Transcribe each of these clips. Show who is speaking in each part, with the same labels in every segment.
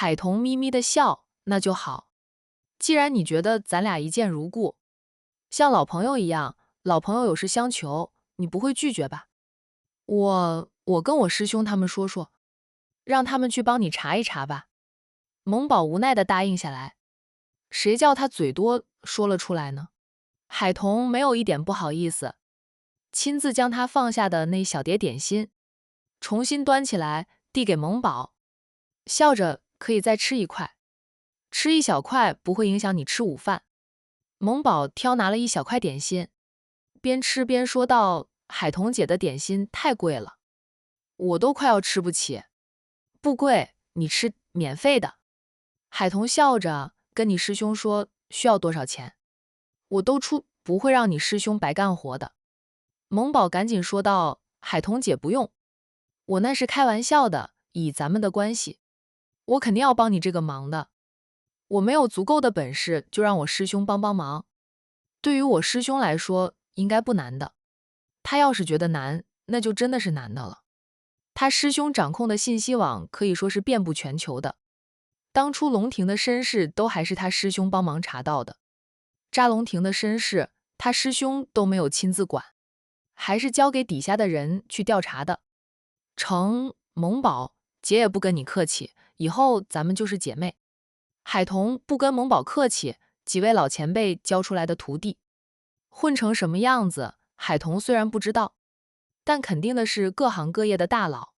Speaker 1: 海童咪咪的笑，那就好。既然你觉得咱俩一见如故，像老朋友一样，老朋友有事相求，你不会拒绝吧？我跟我师兄他们说说，让他们去帮你查一查吧。萌宝无奈地答应下来。谁叫他嘴多说了出来呢？海童没有一点不好意思，亲自将他放下的那小碟点心重新端起来递给萌宝，笑着可以再吃一块，吃一小块不会影响你吃午饭。萌宝挑拿了一小块点心，边吃边说道：海童姐的点心太贵了，我都快要吃不起。不贵，你吃免费的。海童笑着跟你师兄说需要多少钱，我都出，不会让你师兄白干活的。萌宝赶紧说道：海童姐不用，我那是开玩笑的，以咱们的关系，我肯定要帮你这个忙的。我没有足够的本事，就让我师兄帮帮忙。对于我师兄来说，应该不难的。他要是觉得难，那就真的是难的了。他师兄掌控的信息网可以说是遍布全球的。当初龙庭的身世都还是他师兄帮忙查到的，扎龙庭的身世他师兄都没有亲自管，还是交给底下的人去调查的。萌宝，姐也不跟你客气，以后咱们就是姐妹。海童不跟萌宝客气，几位老前辈教出来的徒弟，混成什么样子，海童虽然不知道，但肯定的是各行各业的大佬。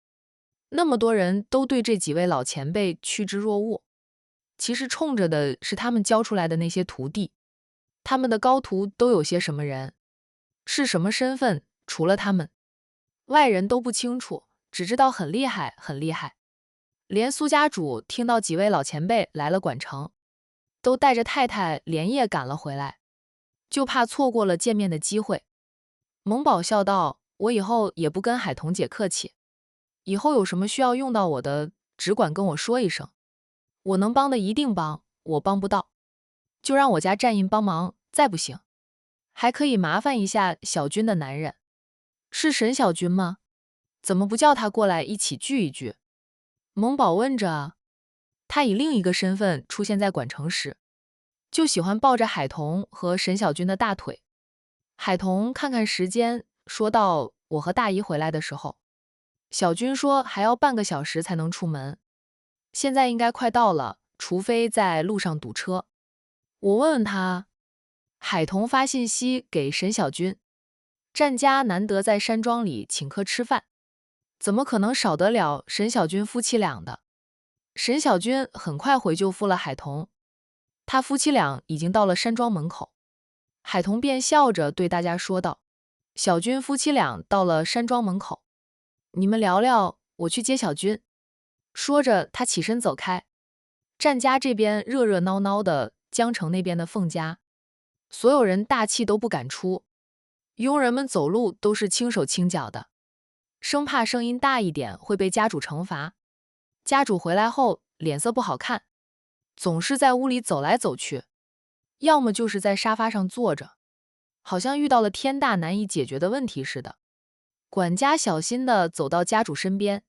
Speaker 1: 那么多人都对这几位老前辈趋之若鹜，其实冲着的是他们教出来的那些徒弟。他们的高徒都有些什么人，是什么身份，除了他们，外人都不清楚，只知道很厉害，很厉害。连苏家主听到几位老前辈来了管城，都带着太太连夜赶了回来，就怕错过了见面的机会。萌宝笑道：我以后也不跟海童姐客气，以后有什么需要用到我的，只管跟我说一声，我能帮的一定帮，我帮不到，就让我家战印帮忙，再不行，还可以麻烦一下小军的男人。是沈小军吗？怎么不叫他过来一起聚一聚？萌宝问着。他以另一个身份出现在管城时，就喜欢抱着海童和沈小军的大腿。海童看看时间，说道：我和大姨回来的时候，小军说还要半个小时才能出门，现在应该快到了，除非在路上堵车。我问问他。海童发信息给沈小军，战家难得在山庄里请客吃饭，怎么可能少得了沈小军夫妻俩的？沈小军很快回就付了海童，他夫妻俩已经到了山庄门口。海童便笑着对大家说道：小军夫妻俩到了山庄门口，你们聊聊，我去接小军。说着他起身走开。战家这边热热闹闹的，江城那边的凤家，所有人大气都不敢出，佣人们走路都是轻手轻脚的，生怕声音大一点会被家主惩罚。家主回来后脸色不好看，总是在屋里走来走去，要么就是在沙发上坐着，好像遇到了天大难以解决的问题似的。管家小心地走到家主身边，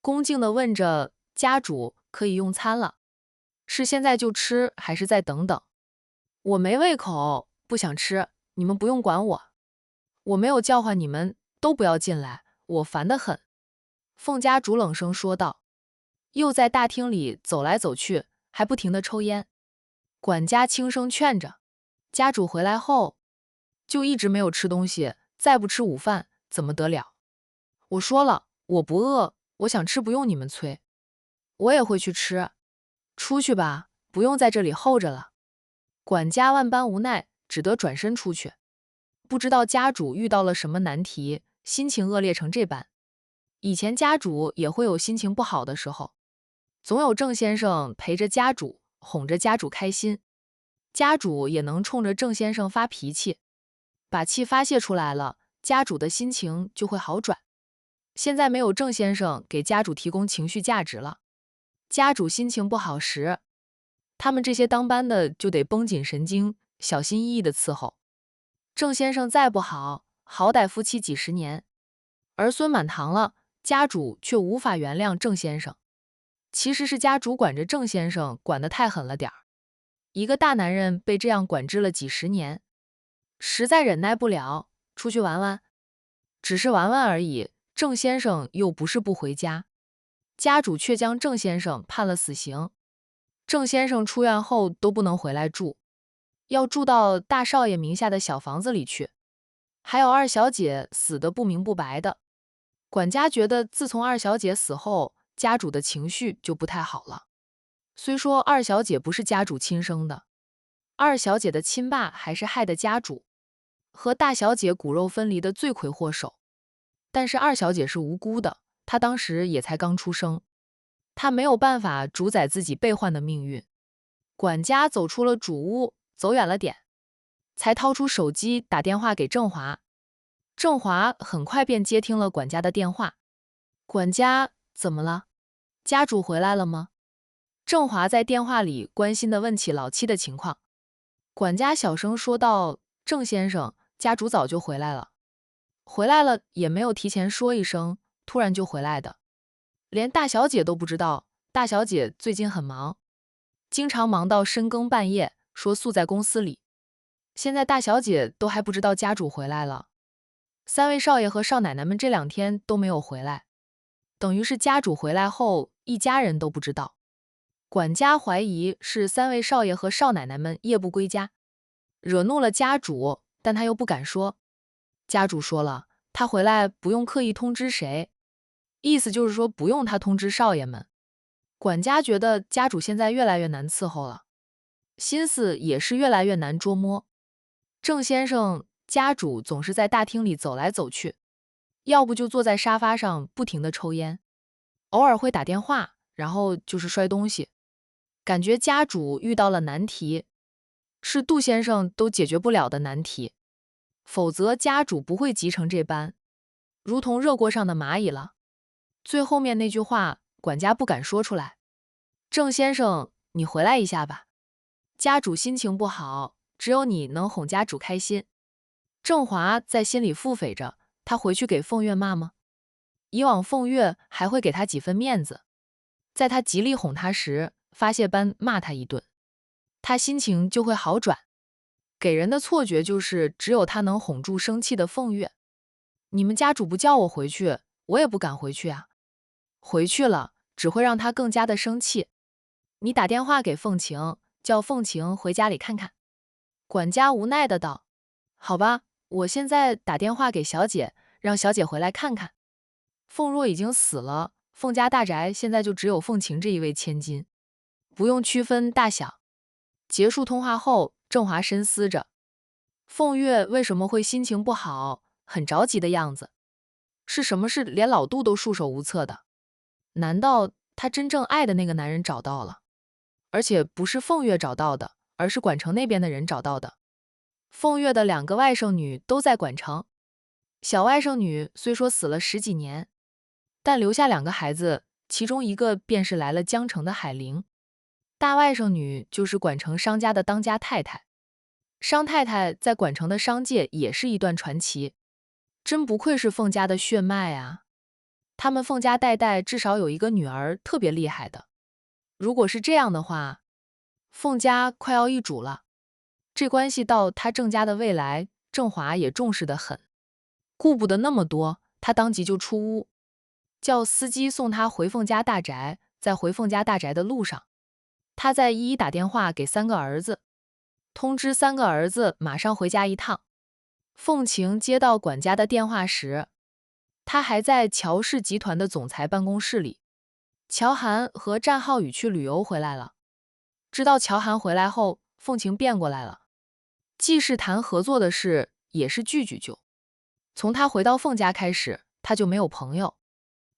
Speaker 1: 恭敬地问着：家主可以用餐了，是现在就吃还是再等等？我没胃口，不想吃，你们不用管我。我没有叫唤你们，都不要进来，我烦得很。凤家主冷声说道，又在大厅里走来走去，还不停地抽烟。管家轻声劝着，家主回来后就一直没有吃东西，再不吃午饭怎么得了？我说了，我不饿，我想吃不用你们催，我也会去吃。出去吧，不用在这里候着了。管家万般无奈，只得转身出去。不知道家主遇到了什么难题，心情恶劣成这般。以前家主也会有心情不好的时候，总有郑先生陪着家主，哄着家主开心，家主也能冲着郑先生发脾气，把气发泄出来了，家主的心情就会好转。现在没有郑先生给家主提供情绪价值了，家主心情不好时，他们这些当班的就得绷紧神经，小心翼翼地伺候。郑先生再不好，好歹夫妻几十年，儿孙满堂了，家主却无法原谅郑先生。其实是家主管着郑先生管得太狠了点儿。一个大男人被这样管制了几十年，实在忍耐不了，出去玩玩。只是玩玩而已，郑先生又不是不回家，家主却将郑先生判了死刑。郑先生出院后都不能回来住，要住到大少爷名下的小房子里去。还有二小姐死得不明不白的，管家觉得自从二小姐死后，家主的情绪就不太好了。虽说二小姐不是家主亲生的，二小姐的亲爸还是害得家主和大小姐骨肉分离的罪魁祸首。但是二小姐是无辜的，她当时也才刚出生，她没有办法主宰自己被患的命运。管家走出了主屋，走远了点，才掏出手机打电话给郑华。郑华很快便接听了管家的电话。管家，怎么了？家主回来了吗？郑华在电话里关心地问起老七的情况。管家小声说道：“郑先生，家主早就回来了，回来了也没有提前说一声，突然就回来的，连大小姐都不知道。大小姐最近很忙，经常忙到深更半夜，说宿在公司里。现在大小姐都还不知道家主回来了，三位少爷和少奶奶们这2天都没有回来，等于是家主回来后，一家人都不知道。管家怀疑是3位少爷和少奶奶们夜不归家，惹怒了家主，但他又不敢说。家主说了，他回来不用刻意通知谁，意思就是说不用他通知少爷们。管家觉得家主现在越来越难伺候了，心思也是越来越难捉摸。郑先生，家主总是在大厅里走来走去，要不就坐在沙发上不停地抽烟，偶尔会打电话，然后就是摔东西。感觉家主遇到了难题，是杜先生都解决不了的难题，否则家主不会急成这般，如同热锅上的蚂蚁了。最后面那句话，管家不敢说出来。郑先生，你回来一下吧，家主心情不好，只有你能哄家主开心。郑华在心里腹诽着，他回去给凤月骂吗？以往凤月还会给他几分面子，在他极力哄他时，发泄般骂他一顿，他心情就会好转。给人的错觉就是只有他能哄住生气的凤月。你们家主不叫我回去，我也不敢回去啊，回去了只会让他更加的生气。你打电话给凤晴，叫凤晴回家里看看。管家无奈的道：“好吧，我现在打电话给小姐，让小姐回来看看。凤若已经死了，凤家大宅现在就只有凤晴这一位千金，不用区分大小。”结束通话后，郑华深思着，凤月为什么会心情不好，很着急的样子？是什么事连老杜都束手无策的？难道他真正爱的那个男人找到了？而且不是凤月找到的，而是管城那边的人找到的。凤月的2个外甥女都在管城，小外甥女虽说死了10几年，但留下2个孩子，其中一个便是来了江城的海玲。大外甥女就是管城商家的当家太太，商太太在管城的商界也是一段传奇，真不愧是凤家的血脉啊！他们凤家代代至少有一个女儿特别厉害的，如果是这样的话，凤家快要易主了。这关系到他郑家的未来，郑华也重视得很，顾不得那么多，他当即就出屋，叫司机送他回凤家大宅。在回凤家大宅的路上，他再一一打电话给3个儿子，通知3个儿子马上回家一趟。凤晴接到管家的电话时，他还在乔氏集团的总裁办公室里。乔涵和战浩宇去旅游回来了，知道乔涵回来后，凤晴变过来了，既是谈合作的事，也是聚聚旧。从他回到凤家开始，他就没有朋友。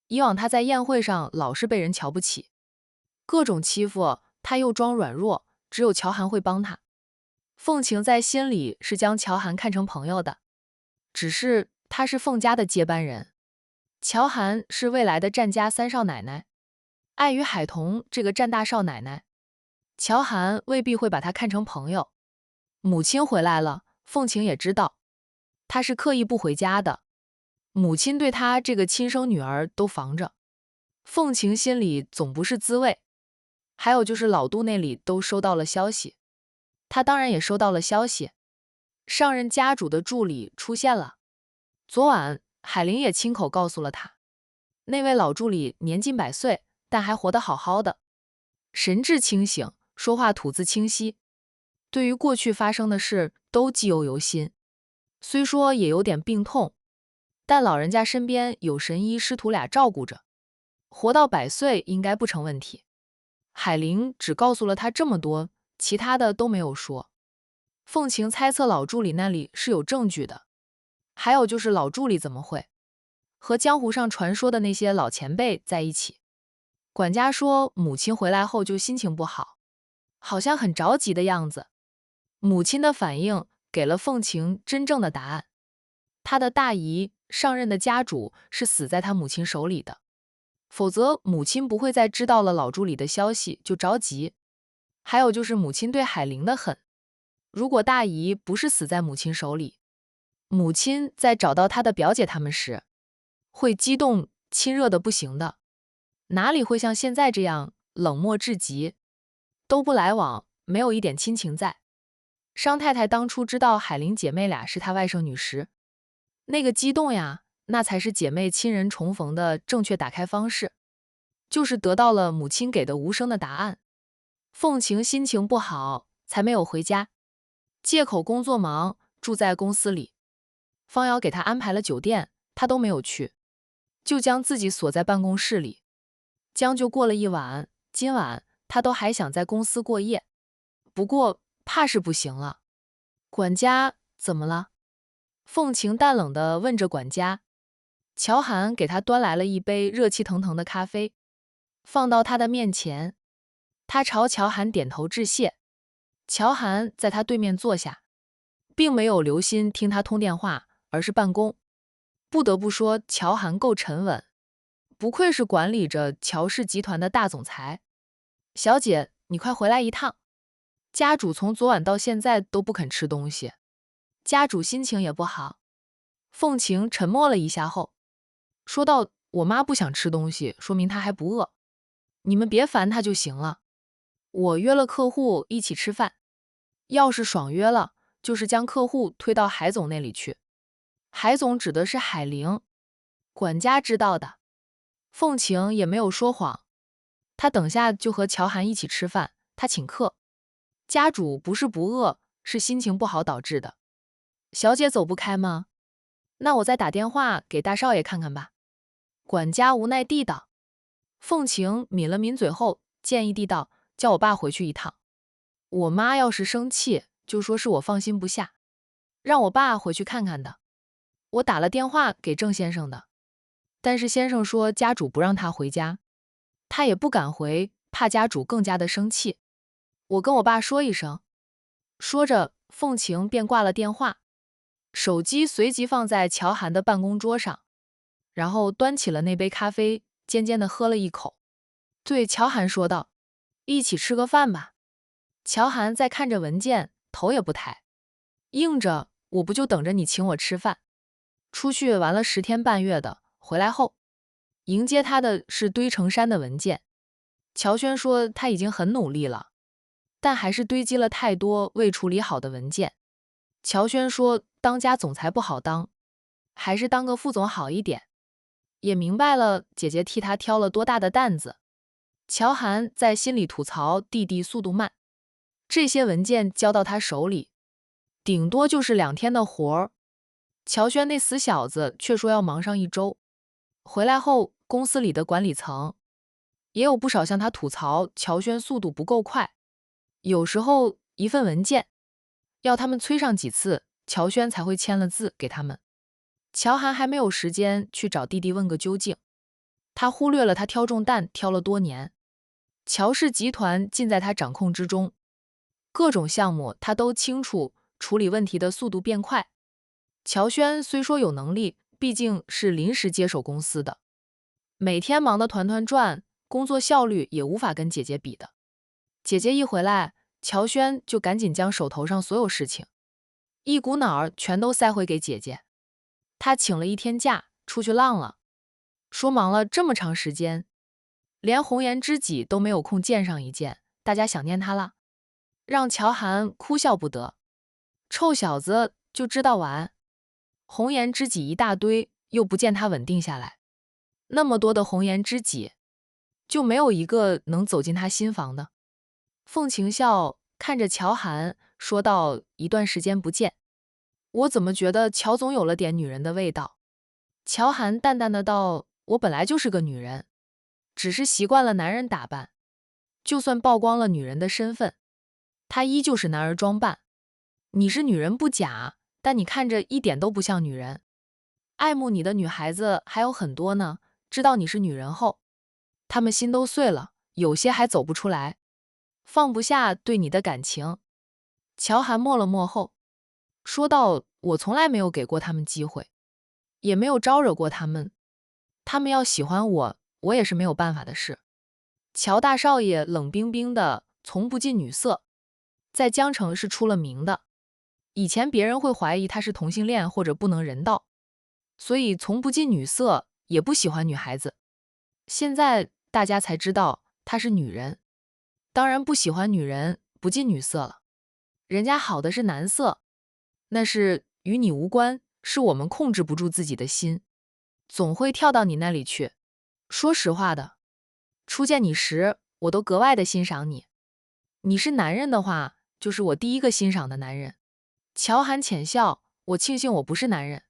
Speaker 1: 以往他在宴会上老是被人瞧不起，各种欺负，他又装软弱，只有乔涵会帮他。凤晴在心里是将乔涵看成朋友的，只是他是凤家的接班人，乔涵是未来的战家3少奶奶，碍于海童这个战大少奶奶，乔涵未必会把他看成朋友。母亲回来了，凤晴也知道，他是刻意不回家的，母亲对他这个亲生女儿都防着。凤晴心里总不是滋味。还有就是老杜那里都收到了消息，他当然也收到了消息，上任家主的助理出现了。昨晚海玲也亲口告诉了他，那位老助理年近100岁，但还活得好好的，神志清醒，说话吐字清晰，对于过去发生的事都记忆犹新。虽说也有点病痛，但老人家身边有神医师徒俩照顾着，活到100岁应该不成问题。海玲只告诉了他这么多，其他的都没有说。凤晴猜测老助理那里是有证据的，还有就是老助理怎么会和江湖上传说的那些老前辈在一起。管家说母亲回来后就心情不好，好像很着急的样子。母亲的反应给了凤晴真正的答案，她的大姨上任的家主是死在她母亲手里的，否则母亲不会在知道了老助理的消息就着急。还有就是母亲对海玲的恨，如果大姨不是死在母亲手里，母亲在找到她的表姐他们时，会激动亲热的不行的，哪里会像现在这样冷漠至极，都不来往，没有一点亲情在。商太太当初知道海玲姐妹俩是她外甥女时，那个激动呀，那才是姐妹亲人重逢的正确打开方式，就是得到了母亲给的无声的答案。凤晴心情不好，才没有回家，借口工作忙，住在公司里。方瑶给她安排了酒店，她都没有去，就将自己锁在办公室里。将就过了一晚，今晚她都还想在公司过夜，不过怕是不行了。管家，怎么了？凤晴淡冷地问着管家。乔涵给她端来了一杯热气腾腾的咖啡，放到她的面前。她朝乔涵点头致谢。乔涵在她对面坐下，并没有留心听她通电话，而是办公。不得不说，乔涵够沉稳，不愧是管理着乔氏集团的大总裁。小姐，你快回来一趟。家主从昨晚到现在都不肯吃东西，家主心情也不好。凤晴沉默了一下后，说道：“我妈不想吃东西，说明她还不饿。你们别烦她就行了。我约了客户一起吃饭，要是爽约了，就是将客户推到海总那里去。海总指的是海玲，管家知道的。”凤晴也没有说谎，她等下就和乔涵一起吃饭，她请客。家主不是不饿，是心情不好导致的。小姐走不开吗？那我再打电话给大少爷看看吧。管家无奈地道。凤晴抿了抿嘴后，建议地道：“叫我爸回去一趟。我妈要是生气，就说是我放心不下，让我爸回去看看的。我打了电话给郑先生的，但是先生说家主不让他回家，他也不敢回，怕家主更加的生气。我跟我爸说一声。”说着，凤晴便挂了电话，手机随即放在乔涵的办公桌上，然后端起了那杯咖啡，尖尖的喝了一口，对乔涵说道：“一起吃个饭吧。”乔涵在看着文件，头也不抬，应着：“我不就等着你请我吃饭？”出去玩了10天半月的，回来后迎接他的是堆成山的文件。乔轩说他已经很努力了，但还是堆积了太多未处理好的文件。乔轩说当家总裁不好当，还是当个副总好一点。也明白了姐姐替他挑了多大的担子。乔涵在心里吐槽弟弟速度慢，这些文件交到他手里，顶多就是2天的活儿。乔轩那死小子却说要忙上1周。回来后，公司里的管理层也有不少向他吐槽乔轩速度不够快，有时候一份文件要他们催上几次，乔轩才会签了字给他们。乔涵还没有时间去找弟弟问个究竟，他忽略了他挑重担挑了多年，乔氏集团尽在他掌控之中，各种项目他都清楚，处理问题的速度变快。乔轩虽说有能力，毕竟是临时接手公司的，每天忙得团团转，工作效率也无法跟姐姐比的。姐姐一回来，乔轩就赶紧将手头上所有事情一股脑儿全都塞回给姐姐。他请了1天假出去浪了，说忙了这么长时间，连红颜知己都没有空见上一见，大家想念他了，让乔涵哭笑不得。臭小子就知道玩，红颜知己一大堆，又不见他稳定下来，那么多的红颜知己，就没有一个能走进他心房的。凤晴笑看着乔涵说道：“一段时间不见，我怎么觉得乔总有了点女人的味道？”乔涵淡淡的道：“我本来就是个女人，只是习惯了男人打扮，就算曝光了女人的身份，她依旧是男儿装扮。你是女人不假，但你看着一点都不像女人。爱慕你的女孩子还有很多呢，知道你是女人后，她们心都碎了，有些还走不出来，放不下对你的感情。”乔涵默了默后，说道：“我从来没有给过他们机会，也没有招惹过他们，他们要喜欢我，我也是没有办法的事。乔大少爷冷冰冰的，从不近女色，在江城是出了名的。以前别人会怀疑他是同性恋或者不能人道，所以从不近女色，也不喜欢女孩子。现在大家才知道他是女人，当然不喜欢女人，不近女色了。人家好的是男色，那是与你无关，是我们控制不住自己的心，总会跳到你那里去。说实话的，初见你时，我都格外的欣赏你。你是男人的话，就是我第一个欣赏的男人。”乔涵浅笑：“我庆幸我不是男人，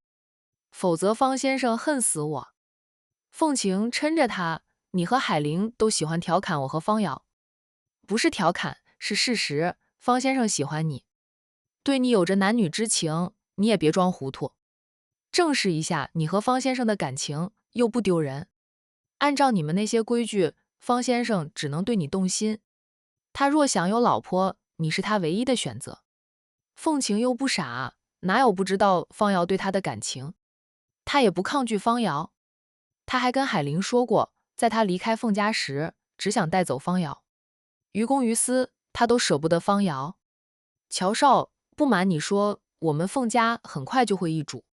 Speaker 1: 否则方先生恨死我。”凤晴嗔着他：“你和海玲都喜欢调侃我和方瑶，不是调侃，是事实。方先生喜欢你，对你有着男女之情，你也别装糊涂，正视一下你和方先生的感情，又不丢人。按照你们那些规矩，方先生只能对你动心，他若想有老婆，你是他唯一的选择。”凤晴又不傻，哪有不知道方瑶对他的感情，他也不抗拒方瑶。他还跟海玲说过，在他离开凤家时，只想带走方瑶，于公于私，他都舍不得方瑶。乔少，不瞒你说，我们凤家很快就会易主，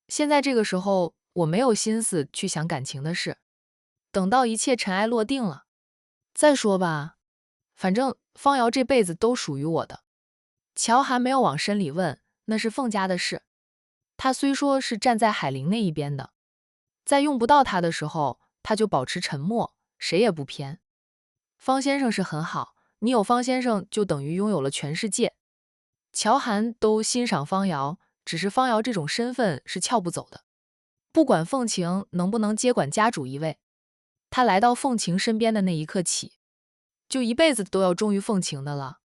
Speaker 1: 现在这个时候，我没有心思去想感情的事，等到一切尘埃落定了再说吧，反正方瑶这辈子都属于我的。乔涵没有往深里问，那是凤家的事。他虽说是站在海玲那一边的，在用不到他的时候，他就保持沉默，谁也不偏。方先生是很好，你有方先生就等于拥有了全世界。乔涵都欣赏方瑶，只是方瑶这种身份是撬不走的。不管凤晴能不能接管家主一位，他来到凤晴身边的那一刻起，就一辈子都要忠于凤晴的了。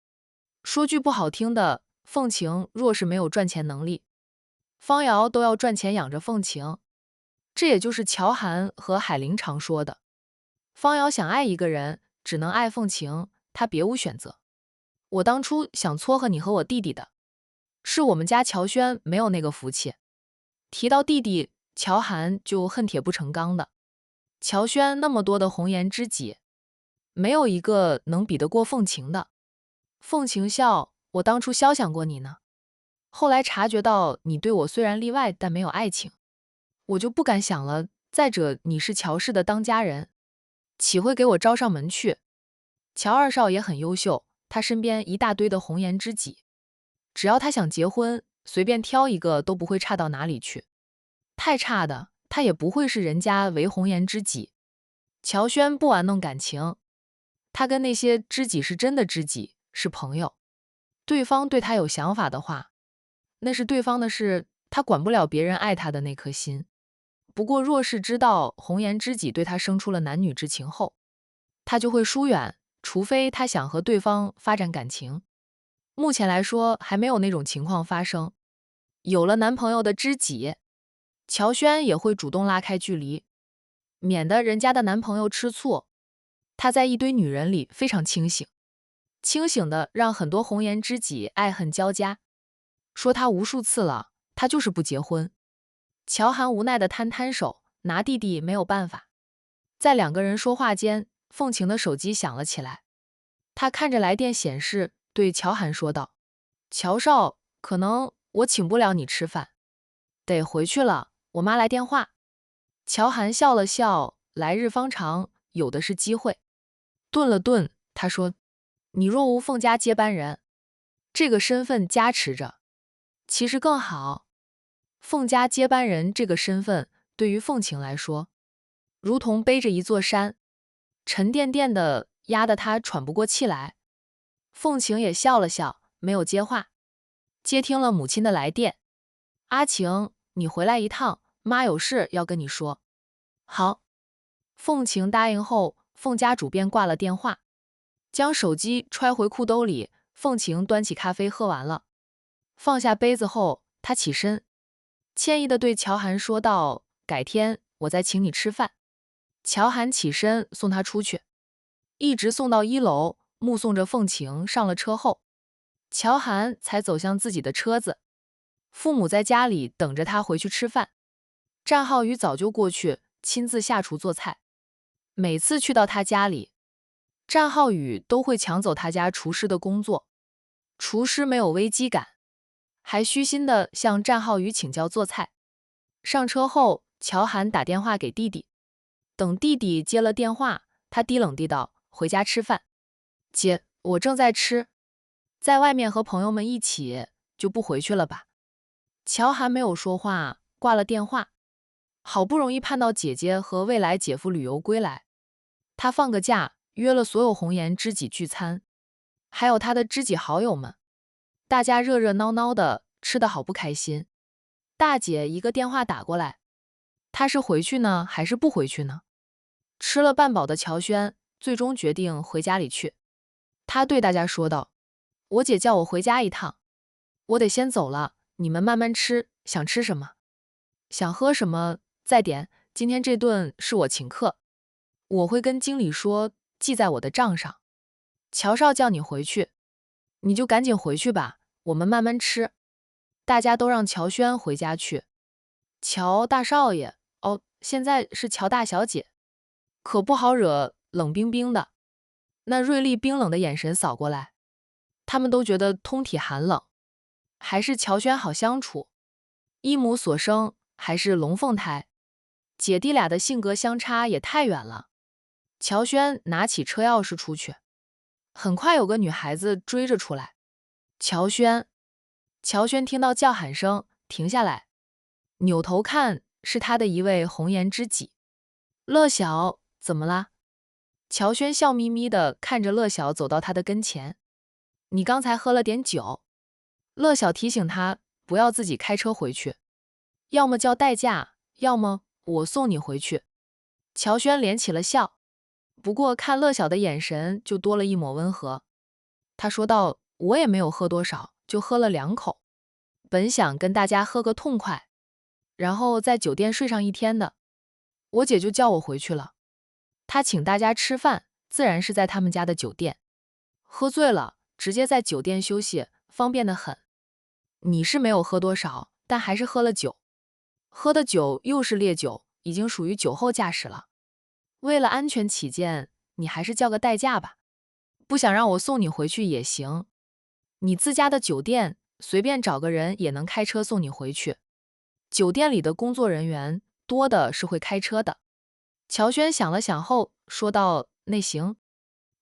Speaker 1: 说句不好听的，凤晴若是没有赚钱能力，方瑶都要赚钱养着凤晴。这也就是乔涵和海玲常说的，方瑶想爱一个人，只能爱凤晴，他别无选择。我当初想撮合你和我弟弟的，是我们家乔轩没有那个福气。提到弟弟，乔涵就恨铁不成钢的。乔轩那么多的红颜知己，没有一个能比得过凤晴的。凤晴笑：“我当初肖想过你呢，后来察觉到你对我虽然例外，但没有爱情，我就不敢想了。再者，你是乔氏的当家人，岂会给我招上门去？乔二少也很优秀，他身边一大堆的红颜知己，只要他想结婚，随便挑一个都不会差到哪里去。太差的，他也不会是人家为红颜知己。乔轩不玩弄感情，他跟那些知己是真的知己，是朋友。对方对他有想法的话，那是对方的事，他管不了别人爱他的那颗心。不过若是知道红颜知己对他生出了男女之情后，他就会疏远，除非他想和对方发展感情。目前来说还没有那种情况发生。有了男朋友的知己，乔轩也会主动拉开距离，免得人家的男朋友吃醋。他在一堆女人里非常清醒，清醒的让很多红颜知己爱恨交加，说他无数次了，他就是不结婚。乔涵无奈的摊摊手，拿弟弟没有办法。在两个人说话间，凤晴的手机响了起来，他看着来电显示，对乔涵说道：“乔少，可能我请不了你吃饭，得回去了，我妈来电话。”乔涵笑了笑，来日方长，有的是机会。顿了顿，他说：“你若无凤家接班人，这个身份加持着，其实更好。凤家接班人这个身份，对于凤晴来说，如同背着一座山，沉甸甸的压得她喘不过气来。”凤晴也笑了笑，没有接话，接听了母亲的来电：“阿晴，你回来一趟，妈有事要跟你说。”好。凤晴答应后，凤家主便挂了电话，将手机揣回裤兜里。凤晴端起咖啡喝完了，放下杯子后，她起身，歉意地对乔涵说道：“改天我再请你吃饭。”乔涵起身送她出去，一直送到1楼，目送着凤晴上了车后，乔涵才走向自己的车子。父母在家里等着他回去吃饭，战浩宇早就过去亲自下厨做菜。每次去到他家里，战浩宇都会抢走他家厨师的工作，厨师没有危机感，还虚心地向战浩宇请教做菜。上车后，乔涵打电话给弟弟，等弟弟接了电话，他低冷地道：“回家吃饭。”“姐，我正在吃，在外面和朋友们一起，就不回去了吧？”乔涵没有说话，挂了电话。好不容易盼到姐姐和未来姐夫旅游归来，他放个假，约了所有红颜知己聚餐，还有他的知己好友们，大家热热闹闹的，吃得好不开心。大姐一个电话打过来，他是回去呢，还是不回去呢？吃了半饱的乔轩最终决定回家里去。他对大家说道：“我姐叫我回家一趟，我得先走了，你们慢慢吃，想吃什么，想喝什么再点，今天这顿是我请客，我会跟经理说，记在我的账上。乔少叫你回去，你就赶紧回去吧，我们慢慢吃。”大家都让乔轩回家去。乔大少爷，哦，现在是乔大小姐，可不好惹，冷冰冰的，那锐利冰冷的眼神扫过来，他们都觉得通体寒冷。还是乔轩好相处，一母所生，还是龙凤胎，姐弟俩的性格相差也太远了。乔轩拿起车钥匙出去，很快有个女孩子追着出来。乔轩，乔轩听到叫喊声，停下来，扭头看，是他的一位红颜知己。乐晓，怎么啦？乔轩笑眯眯地看着乐晓走到他的跟前。你刚才喝了点酒。乐晓提醒他不要自己开车回去，要么叫代驾，要么我送你回去。乔轩敛起了笑，不过看乐晓的眼神就多了一抹温和。他说道：“我也没有喝多少，就喝了2口，本想跟大家喝个痛快，然后在酒店睡上一天的，我姐就叫我回去了。她请大家吃饭，自然是在他们家的酒店。喝醉了，直接在酒店休息，方便得很。你是没有喝多少，但还是喝了酒，喝的酒又是烈酒，已经属于酒后驾驶了。为了安全起见，你还是叫个代驾吧，不想让我送你回去也行。你自家的酒店，随便找个人也能开车送你回去。酒店里的工作人员多的是会开车的。”乔轩想了想后说道：“那行，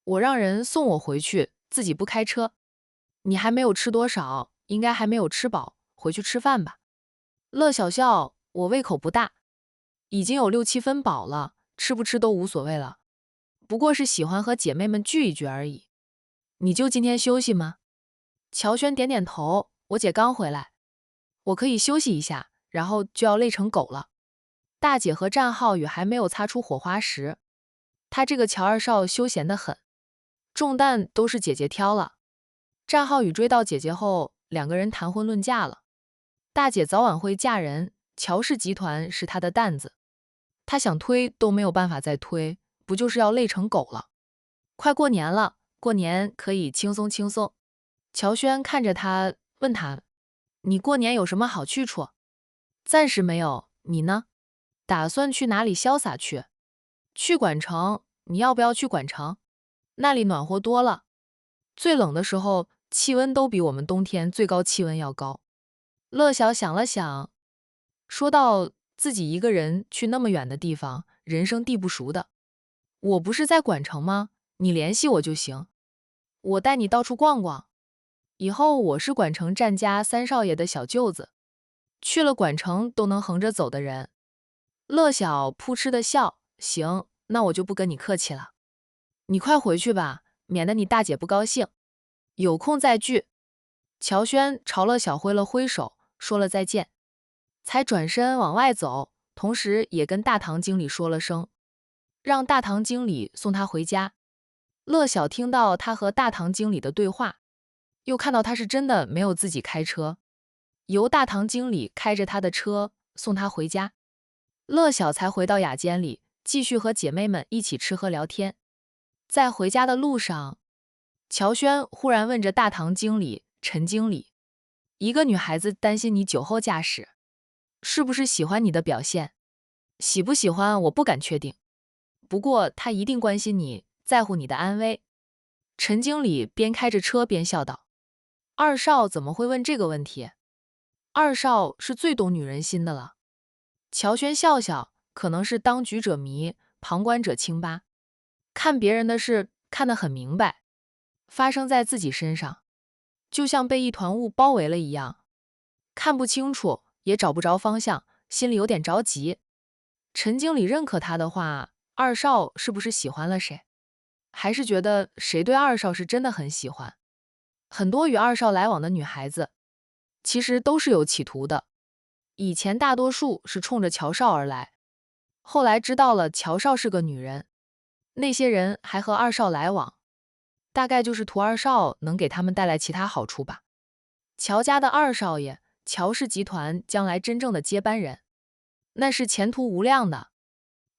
Speaker 1: 我让人送我回去，自己不开车。你还没有吃多少，应该还没有吃饱，回去吃饭吧。”乐晓笑：“我胃口不大，已经有6、7分饱了，吃不吃都无所谓了，不过是喜欢和姐妹们聚一聚而已。你就今天休息吗？”乔轩点点头：“我姐刚回来，我可以休息一下，然后就要累成狗了。”大姐和战浩宇还没有擦出火花时，他这个乔二少休闲得很，重担都是姐姐挑了。战浩宇追到姐姐后，2个人谈婚论嫁了。大姐早晚会嫁人，乔氏集团是她的担子，她想推都没有办法再推，不就是要累成狗了。快过年了，过年可以轻松轻松。乔轩看着他，问他：“你过年有什么好去处？”“暂时没有，你呢？打算去哪里潇洒去？”“去管城，你要不要去管城？那里暖和多了，最冷的时候气温都比我们冬天最高气温要高。”乐晓想了想，说道：“自己一个人去那么远的地方，人生地不熟的，我不是在管城吗？你联系我就行，我带你到处逛逛。以后我是管城战家三少爷的小舅子，去了管城都能横着走的人。乐晓扑哧的笑，行，那我就不跟你客气了。你快回去吧，免得你大姐不高兴。有空再聚。乔轩朝乐晓挥了挥手，说了再见，才转身往外走，同时也跟大堂经理说了声，让大堂经理送他回家。乐晓听到他和大堂经理的对话，又看到他是真的没有自己开车，由大堂经理开着他的车送他回家。乐晓才回到雅间里，继续和姐妹们一起吃喝聊天。在回家的路上，乔轩忽然问着大堂经理陈经理，一个女孩子担心你酒后驾驶，是不是喜欢你的表现？喜不喜欢我不敢确定，不过她一定关心你，在乎你的安危。陈经理边开着车边笑道，二少怎么会问这个问题？二少是最懂女人心的了。乔轩笑笑，可能是当局者迷，旁观者清吧，看别人的事看得很明白，发生在自己身上，就像被一团雾包围了一样，看不清楚，也找不着方向，心里有点着急。陈经理认可他的话，二少是不是喜欢了谁？还是觉得谁对二少是真的很喜欢？很多与二少来往的女孩子，其实都是有企图的。以前大多数是冲着乔少而来，后来知道了乔少是个女人，那些人还和二少来往，大概就是图二少能给他们带来其他好处吧。乔家的二少爷，乔氏集团将来真正的接班人，那是前途无量的。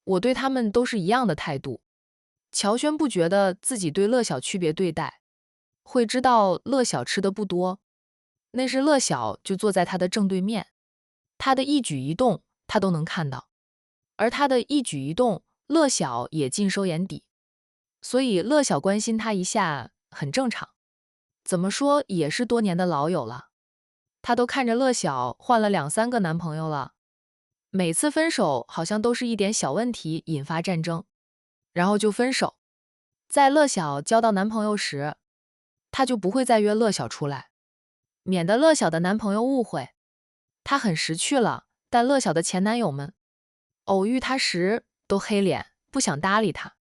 Speaker 1: 我对他们都是一样的态度。乔轩不觉得自己对乐晓区别对待，会知道乐晓吃的不多，那是乐晓就坐在他的正对面，他的一举一动他都能看到，而他的一举一动乐晓也尽收眼底，所以乐晓关心他一下很正常。怎么说也是多年的老友了，他都看着乐晓换了2、3个男朋友了，每次分手好像都是一点小问题引发战争，然后就分手。在乐晓交到男朋友时，他就不会再约乐晓出来，免得乐晓的男朋友误会他很识趣了，但乐晓的前男友们偶遇他时都黑脸，不想搭理他，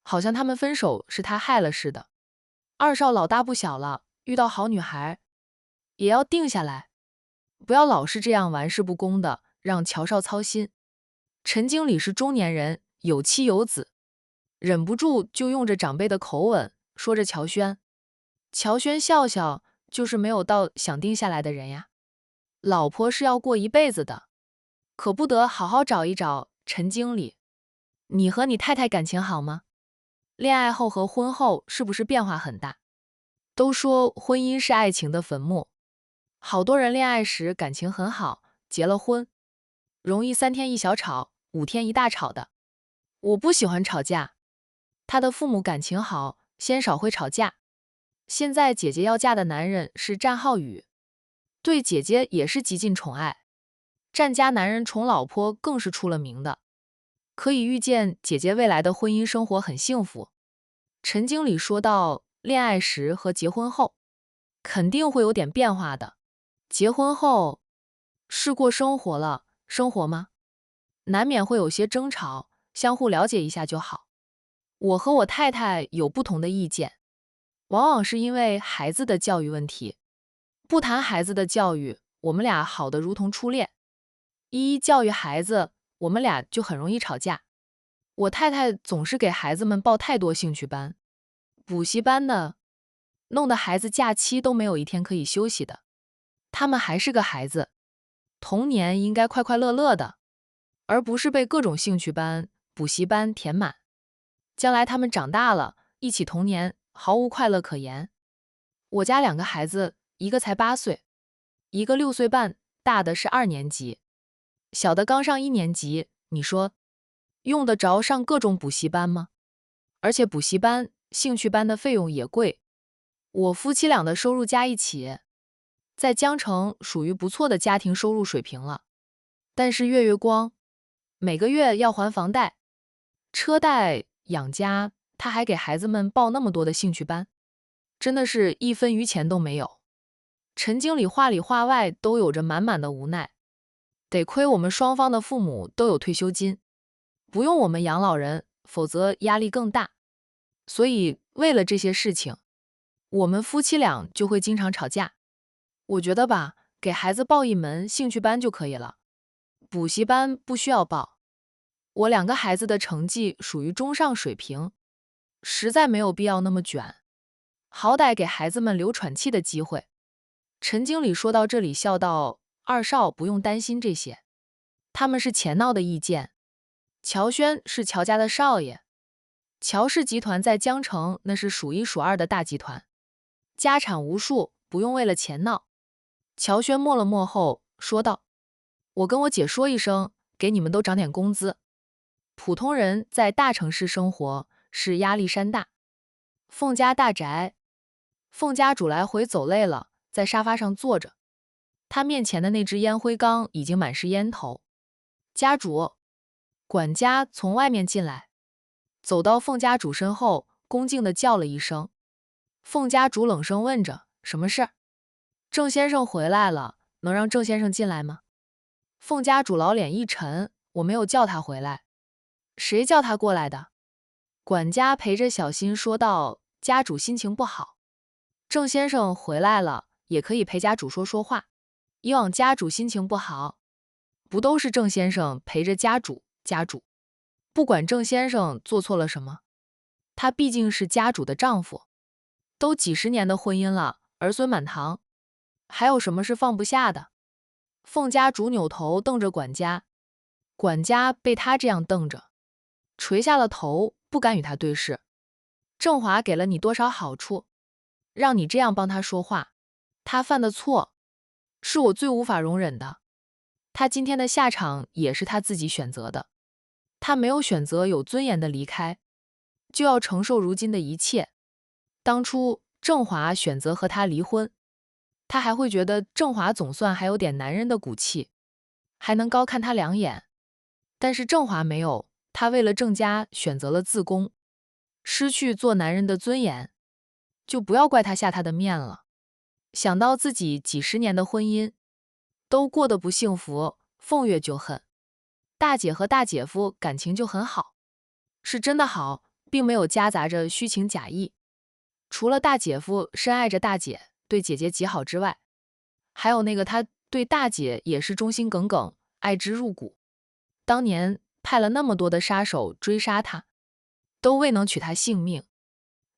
Speaker 1: 好像他们分手是他害了似的。二少老大不小了，遇到好女孩也要定下来，不要老是这样玩世不恭的，让乔少操心。陈经理是中年人，有妻有子，忍不住就用着长辈的口吻说着乔轩。乔轩笑笑，就是没有到想定下来的人呀。老婆是要过一辈子的，可不得好好找一找。陈经理，你和你太太感情好吗？恋爱后和婚后是不是变化很大？都说婚姻是爱情的坟墓，好多人恋爱时感情很好，结了婚，容易3天一小吵，5天一大吵的。我不喜欢吵架，他的父母感情好，鲜少会吵架。现在姐姐要嫁的男人是战浩宇，对姐姐也是极尽宠爱，战家男人宠老婆更是出了名的，可以预见姐姐未来的婚姻生活很幸福。陈经理说到，恋爱时和结婚后肯定会有点变化的。结婚后是过生活了，生活吗？难免会有些争吵，相互了解一下就好。我和我太太有不同的意见，往往是因为孩子的教育问题。不谈孩子的教育，我们俩好得如同初恋。一教育孩子，我们俩就很容易吵架。我太太总是给孩子们报太多兴趣班、补习班的，弄得孩子假期都没有一天可以休息的。他们还是个孩子，童年应该快快乐乐的，而不是被各种兴趣班、补习班填满。将来他们长大了，一起童年，毫无快乐可言。我家2个孩子，一个才8岁，一个6岁半，大的是2年级，小的刚上1年级，你说用得着上各种补习班吗？而且补习班、兴趣班的费用也贵。我夫妻俩的收入加一起，在江城属于不错的家庭收入水平了，但是月月光，每个月要还房贷、车贷、养家，他还给孩子们报那么多的兴趣班，真的是一分余钱都没有。陈经理话里话外都有着满满的无奈，得亏我们双方的父母都有退休金，不用我们养老人，否则压力更大。所以为了这些事情，我们夫妻俩就会经常吵架。我觉得吧，给孩子报一门兴趣班就可以了，补习班不需要报。我2个孩子的成绩属于中上水平，实在没有必要那么卷，好歹给孩子们留喘气的机会。陈经理说到这里笑道：二少不用担心这些，他们是钱闹的意见。乔轩是乔家的少爷，乔氏集团在江城那是数一数二的大集团，家产无数，不用为了钱闹。乔轩默了默后说道：我跟我姐说一声，给你们都涨点工资。普通人在大城市生活是压力山大。凤家大宅，凤家主来回走累了，在沙发上坐着，他面前的那只烟灰缸已经满是烟头。家主，管家从外面进来，走到凤家主身后，恭敬地叫了一声。凤家主冷声问着：什么事？郑先生回来了，能让郑先生进来吗？凤家主老脸一沉：我没有叫他回来。谁叫他过来的？管家陪着小新说道：家主心情不好，郑先生回来了，也可以陪家主说说话。以往家主心情不好，不都是郑先生陪着家主？不管郑先生做错了什么，他毕竟是家主的丈夫，都几十年的婚姻了，儿孙满堂，还有什么是放不下的？凤家主扭头瞪着管家，管家被他这样瞪着，垂下了头，不敢与他对视。郑华给了你多少好处，让你这样帮他说话？他犯的错，是我最无法容忍的。他今天的下场也是他自己选择的，他没有选择有尊严的离开，就要承受如今的一切。当初郑华选择和他离婚，他还会觉得郑华总算还有点男人的骨气，还能高看他2眼。但是郑华没有，他为了郑家选择了自宫，失去做男人的尊严，就不要怪他下他的面了。想到自己几十年的婚姻都过得不幸福，凤月就恨。大姐和大姐夫感情就很好，是真的好，并没有夹杂着虚情假意。除了大姐夫深爱着大姐，对姐姐极好之外，还有那个他对大姐也是忠心耿耿，爱之入骨。当年派了那么多的杀手追杀他，都未能取他性命，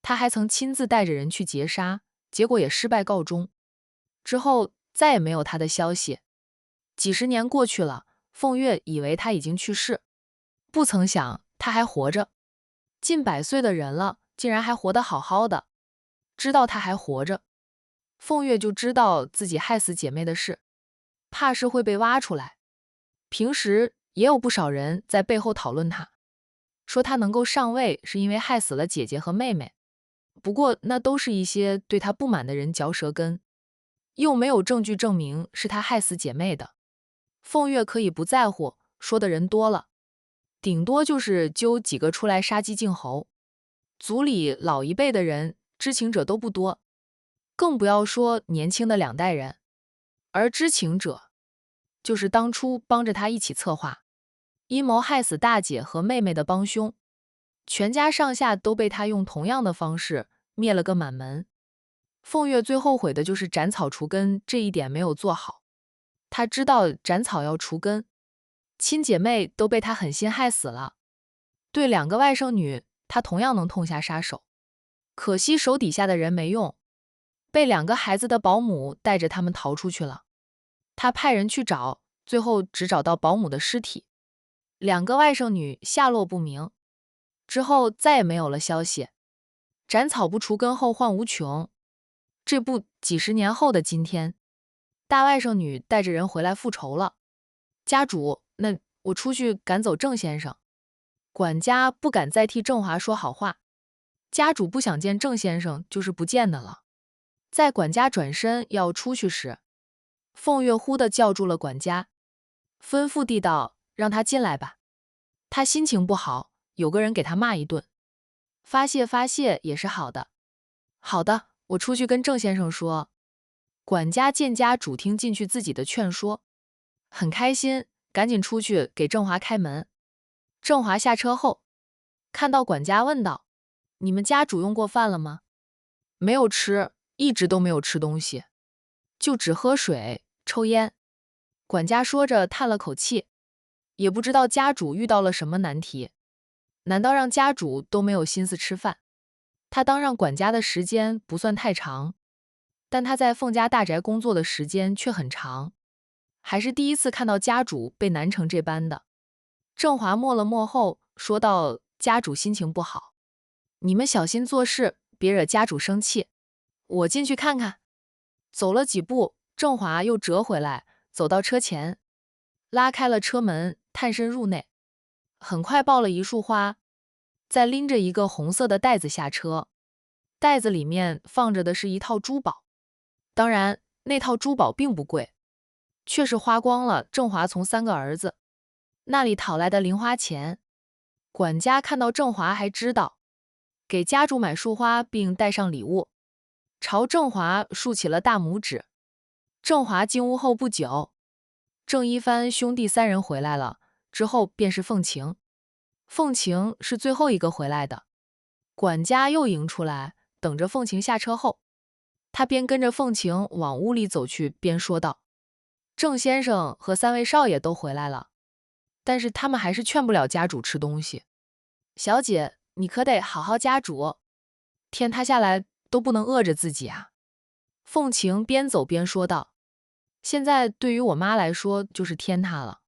Speaker 1: 他还曾亲自带着人去劫杀，结果也失败告终。之后再也没有他的消息。几十年过去了，凤月以为他已经去世，不曾想他还活着。近100岁的人了，竟然还活得好好的。知道他还活着，凤月就知道自己害死姐妹的事，怕是会被挖出来。平时也有不少人在背后讨论他，说他能够上位是因为害死了姐姐和妹妹。不过那都是一些对他不满的人嚼舌根，又没有证据证明是他害死姐妹的。凤月可以不在乎，说的人多了，顶多就是揪几个出来杀鸡儆猴。族里老一辈的人知情者都不多，更不要说年轻的2代人。而知情者，就是当初帮着他一起策划阴谋害死大姐和妹妹的帮凶，全家上下都被他用同样的方式灭了个满门。凤月最后悔的就是斩草除根这一点没有做好。他知道斩草要除根，亲姐妹都被他狠心害死了，对2个外甥女，他同样能痛下杀手。可惜手底下的人没用，被2个孩子的保姆带着他们逃出去了。他派人去找，最后只找到保姆的尸体，2个外甥女下落不明，之后再也没有了消息。斩草不除根，后患无穷。这不，几十年后的今天，大外甥女带着人回来复仇了。家主，那我出去赶走郑先生。管家不敢再替郑华说好话，家主不想见郑先生就是不见的了。在管家转身要出去时，凤月忽地叫住了管家，吩咐地道：让他进来吧。他心情不好，有个人给他骂一顿。发泄发泄也是好的。好的，我出去跟郑先生说。管家见家主听进去自己的劝说，很开心，赶紧出去给郑华开门。郑华下车后，看到管家问道：“你们家主用过饭了吗？”“没有吃，一直都没有吃东西，就只喝水、抽烟。”管家说着叹了口气，也不知道家主遇到了什么难题，难道让家主都没有心思吃饭？他当上管家的时间不算太长，但他在凤家大宅工作的时间却很长，还是第一次看到家主被难成这般的。郑华默了默后说道：“家主心情不好，你们小心做事，别惹家主生气。我进去看看。”走了几步，郑华又折回来，走到车前，拉开了车门，探身入内，很快抱了一束花，再拎着一个红色的袋子下车。袋子里面放着的是一套珠宝，当然那套珠宝并不贵，却是花光了郑华从3个儿子那里讨来的零花钱。管家看到郑华还知道，给家主买束花并带上礼物，朝郑华竖起了大拇指。郑华进屋后不久，郑一帆兄弟3人回来了，之后便是凤晴。凤晴是最后一个回来的。管家又迎出来，等着凤晴下车后，他便跟着凤晴往屋里走去，边说道：“郑先生和3位少爷都回来了，但是他们还是劝不了家主吃东西。小姐，你可得好好家主，天塌下来都不能饿着自己啊。”凤晴边走边说道：“现在对于我妈来说就是天塌了，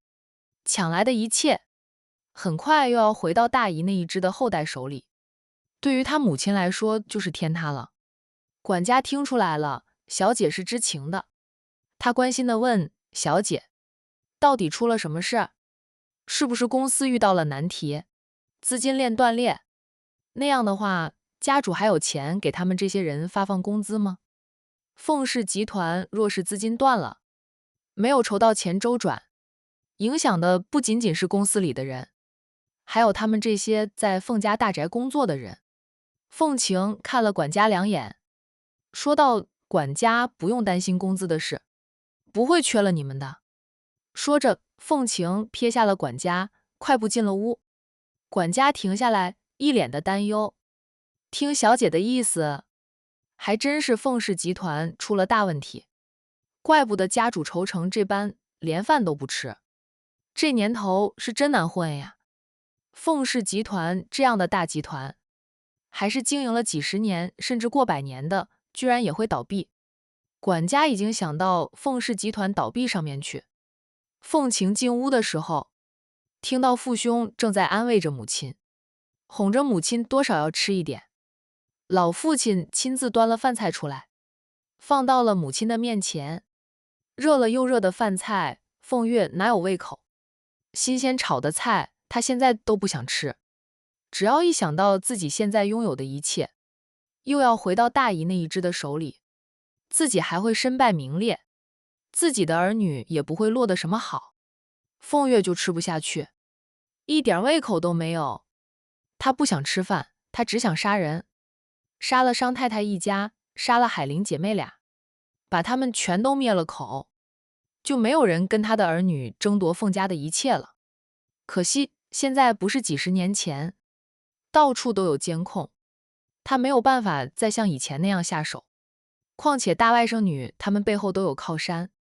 Speaker 1: 抢来的一切，很快又要回到大姨那一支的后代手里，对于她母亲来说就是天塌了。”管家听出来了，小姐是知情的，他关心地问：“小姐，到底出了什么事？是不是公司遇到了难题，资金链断裂？那样的话，家主还有钱给他们这些人发放工资吗？凤氏集团若是资金断了，没有筹到钱周转，影响的不仅仅是公司里的人，还有他们这些在凤家大宅工作的人。”凤晴看了管家2眼，说道：“管家不用担心工资的事，不会缺了你们的。”说着，凤晴撇下了管家，快步进了屋。管家停下来，一脸的担忧。听小姐的意思，还真是凤氏集团出了大问题，怪不得家主愁成这般，连饭都不吃。这年头是真难混呀。凤氏集团这样的大集团，还是经营了几十年甚至过100年的，居然也会倒闭。管家已经想到凤氏集团倒闭上面去。凤晴进屋的时候，听到父兄正在安慰着母亲，哄着母亲多少要吃一点。老父亲亲自端了饭菜出来，放到了母亲的面前。热了又热的饭菜，凤月哪有胃口？新鲜炒的菜，她现在都不想吃。只要一想到自己现在拥有的一切，又要回到大姨那一支的手里，自己还会身败名裂，自己的儿女也不会落得什么好，凤月就吃不下去，一点胃口都没有。她不想吃饭，她只想杀人，杀了商太太一家，杀了海玲姐妹俩，把他们全都灭了口，就没有人跟她的儿女争夺凤家的一切了。可惜现在不是几十年前，到处都有监控，她没有办法再像以前那样下手。况且大外甥女他们背后都有靠山，